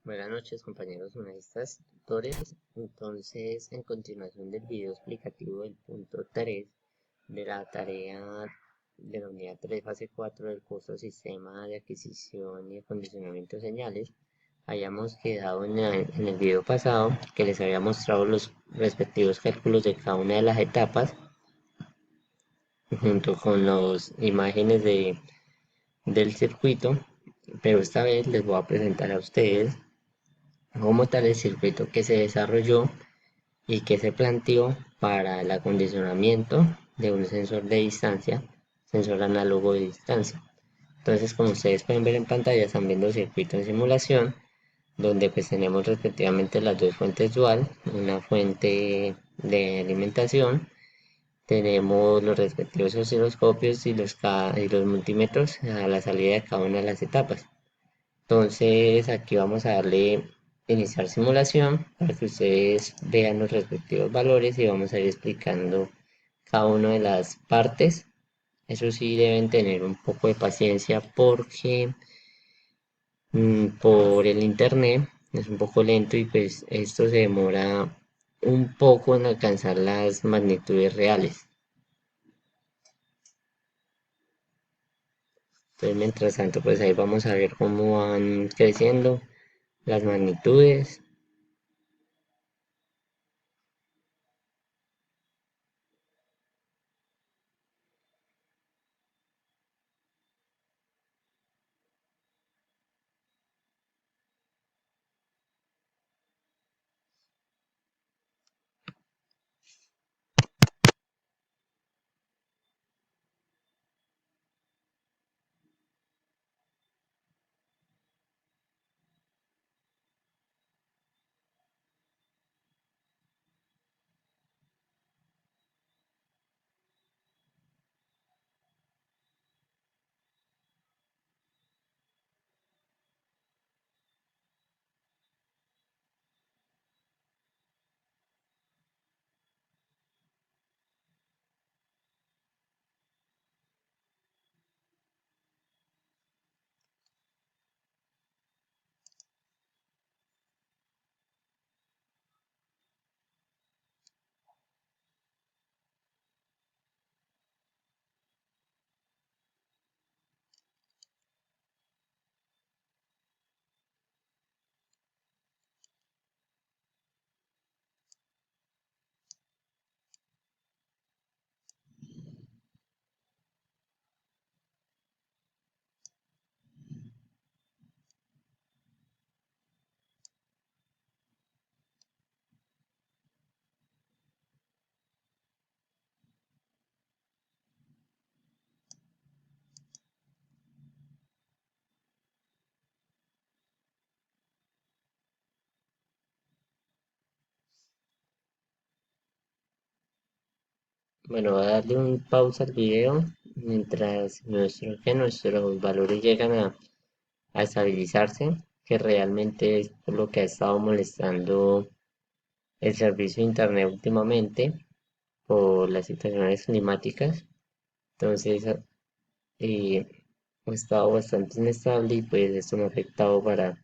Buenas noches compañeros humanistas tutores. Entonces, en continuación del video explicativo del punto 3 de la tarea de la unidad 3 fase 4 del curso Sistema de Adquisición y Acondicionamiento de Señales, habíamos quedado en el video pasado que les había mostrado los respectivos cálculos de cada una de las etapas junto con las imágenes del circuito, pero esta vez les voy a presentar a ustedes como tal el circuito que se desarrolló y que se planteó para el acondicionamiento de un sensor de distancia, sensor análogo de distancia. Entonces, como ustedes pueden ver en pantalla, están viendo el circuito en simulación, donde pues tenemos respectivamente las dos fuentes dual, una fuente de alimentación, tenemos los respectivos osciloscopios y los multímetros a la salida de cada una de las etapas. Entonces aquí vamos a darle iniciar simulación para que ustedes vean los respectivos valores y vamos a ir explicando cada una de las partes. Eso sí, deben tener un poco de paciencia porque por el internet es un poco lento y pues esto se demora un poco en alcanzar las magnitudes reales. Entonces mientras tanto pues ahí vamos a ver cómo van creciendo las magnitudes. Bueno, voy a darle un pausa al video mientras nuestros valores llegan a estabilizarse, que realmente es por lo que ha estado molestando el servicio de internet últimamente por las situaciones climáticas. Entonces, eh, ha estado bastante inestable y pues esto me ha afectado para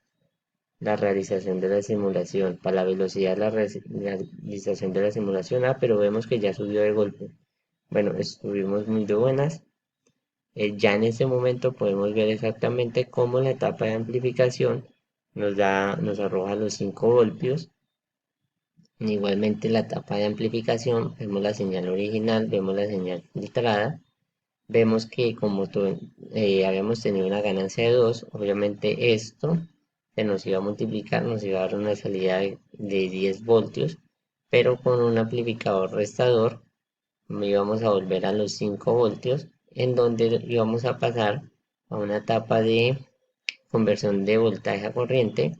la realización de la simulación, para la velocidad de la realización de la simulación. Pero vemos que ya subió de golpe. Bueno, estuvimos muy de buenas. Ya en este momento podemos ver exactamente cómo la etapa de amplificación nos arroja los 5 voltios. Igualmente la etapa de amplificación, vemos la señal original, vemos la señal filtrada, vemos que como habíamos tenido una ganancia de 2, obviamente esto se nos iba a multiplicar, nos iba a dar una salida de 10 voltios, pero con un amplificador restador íbamos a volver a los 5 voltios, en donde íbamos a pasar a una etapa de conversión de voltaje a corriente,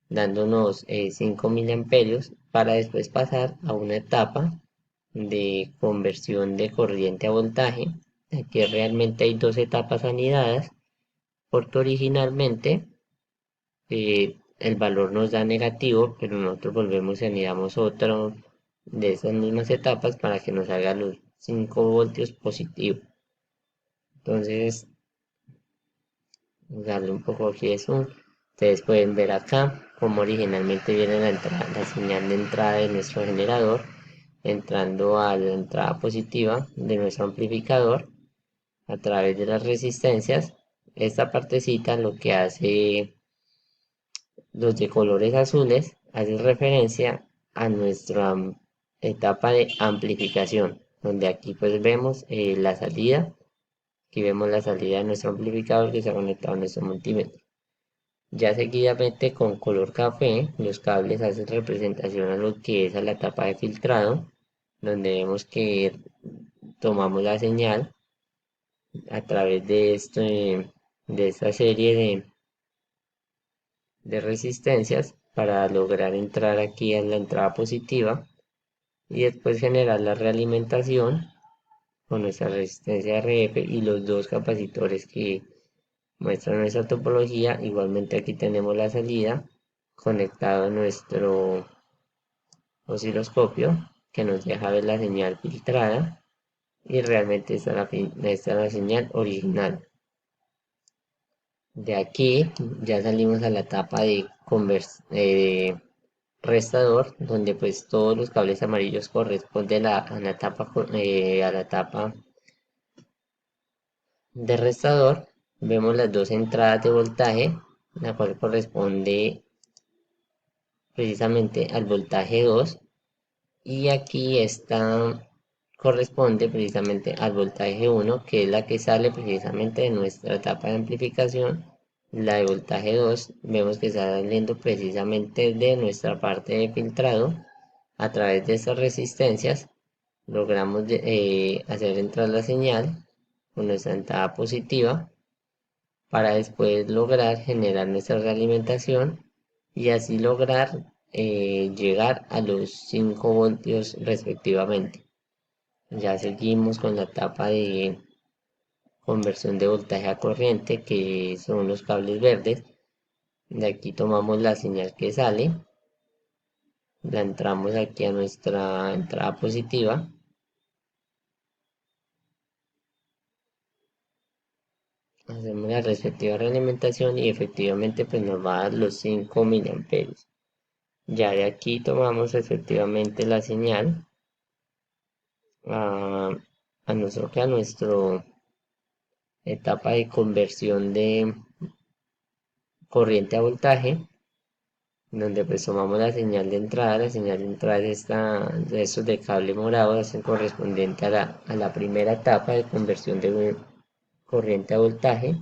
dándonos 5 miliamperios, para después pasar a una etapa de conversión de corriente a voltaje. Aquí realmente hay dos etapas anidadas, porque originalmente el valor nos da negativo, pero nosotros volvemos y anidamos otro de esas mismas etapas para que nos haga los 5 voltios positivo. Entonces, darle un poco aquí de zoom. Ustedes pueden ver acá como originalmente viene la señal de entrada de nuestro generador, entrando a la entrada positiva de nuestro amplificador a través de las resistencias. Esta partecita lo que hace, los de colores azules, hace referencia a nuestra etapa de amplificación, donde aquí pues vemos la salida. Aquí vemos la salida de nuestro amplificador que está conectado a nuestro multímetro. Ya seguidamente con color café, los cables hacen representación a lo que es a la etapa de filtrado, donde vemos que tomamos la señal a través de esta serie de resistencias para lograr entrar aquí en la entrada positiva y después generar la realimentación con nuestra resistencia RF y los dos capacitores que muestra nuestra topología. Igualmente aquí tenemos la salida conectado a nuestro osciloscopio que nos deja ver la señal filtrada y realmente esta es la señal original. De aquí ya salimos a la etapa de restador, donde pues todos los cables amarillos corresponden a la etapa de restador. Vemos las dos entradas de voltaje, la cual corresponde precisamente al voltaje 2 y aquí esta corresponde precisamente al voltaje 1, que es la que sale precisamente de nuestra etapa de amplificación. La de voltaje 2 vemos que está saliendo precisamente de nuestra parte de filtrado. A través de estas resistencias logramos hacer entrar la señal con nuestra entrada positiva para después lograr generar nuestra realimentación y así lograr llegar a los 5 voltios respectivamente. Ya seguimos con la etapa de conversión de voltaje a corriente, que son los cables verdes. De aquí tomamos la señal que sale, la entramos aquí a nuestra entrada positiva. Hacemos la respectiva realimentación y efectivamente pues nos va a dar los 5 miliamperios. Ya de aquí tomamos efectivamente la señal a, a nuestro etapa de conversión de corriente a voltaje, donde pues tomamos la señal de entrada de estos de cable morado, es el correspondiente a la primera etapa de conversión de corriente a voltaje,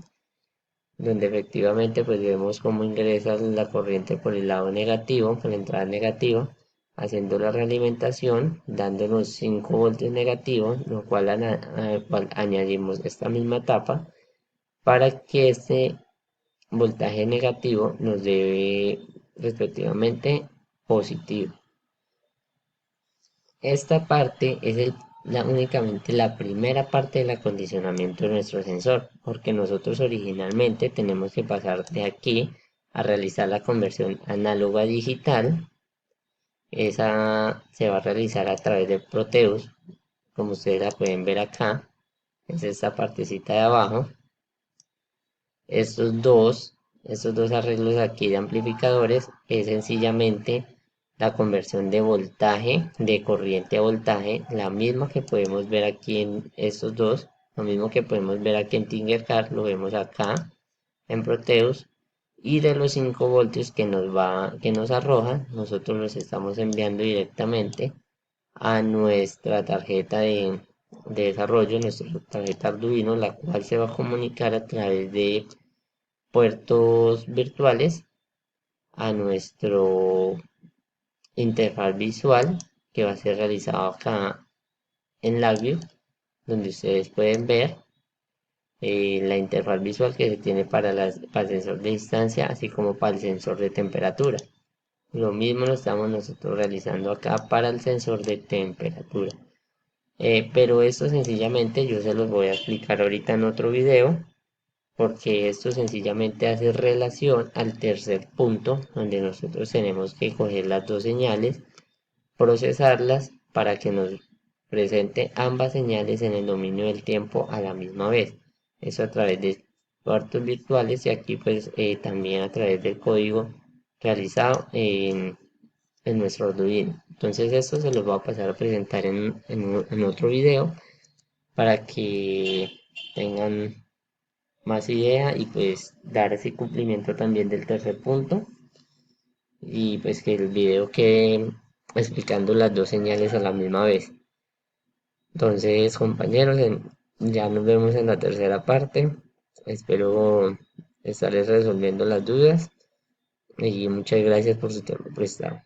donde efectivamente pues vemos cómo ingresa la corriente por el lado negativo, por la entrada negativa, haciendo la realimentación, dándonos 5 voltios negativos, lo cual, al cual añadimos esta misma etapa para que este voltaje negativo nos dé respectivamente positivo. Esta parte es únicamente la primera parte del acondicionamiento de nuestro sensor, porque nosotros originalmente tenemos que pasar de aquí a realizar la conversión análoga a digital. Esa se va a realizar a través de Proteus, como ustedes la pueden ver acá, es esta partecita de abajo. Estos dos arreglos aquí de amplificadores es sencillamente la conversión de voltaje, de corriente a voltaje, la misma que podemos ver aquí en estos dos, lo mismo que podemos ver aquí en Tinkercad, lo vemos acá en Proteus, y de los 5 voltios que nos arroja, nosotros los estamos enviando directamente a nuestra tarjeta de desarrollo, nuestra tarjeta Arduino, la cual se va a comunicar a través de puertos virtuales a nuestro interfaz visual que va a ser realizado acá en LabVIEW, donde ustedes pueden ver la interfaz visual que se tiene para el sensor de distancia, así como para el sensor de temperatura. Lo mismo lo estamos nosotros realizando acá para el sensor de temperatura. Pero esto sencillamente yo se los voy a explicar ahorita en otro video, porque esto sencillamente hace relación al tercer punto, donde nosotros tenemos que coger las dos señales, procesarlas para que nos presente ambas señales en el dominio del tiempo a la misma vez. Eso a través de cuartos virtuales y aquí pues también a través del código realizado en nuestro Arduino. Entonces esto se los voy a pasar a presentar en otro video para que tengan más idea y pues dar ese cumplimiento también del tercer punto y pues que el video quede explicando las dos señales a la misma vez. Entonces, compañeros, ya nos vemos en la tercera parte. Espero estarles resolviendo las dudas y muchas gracias por su tiempo prestado.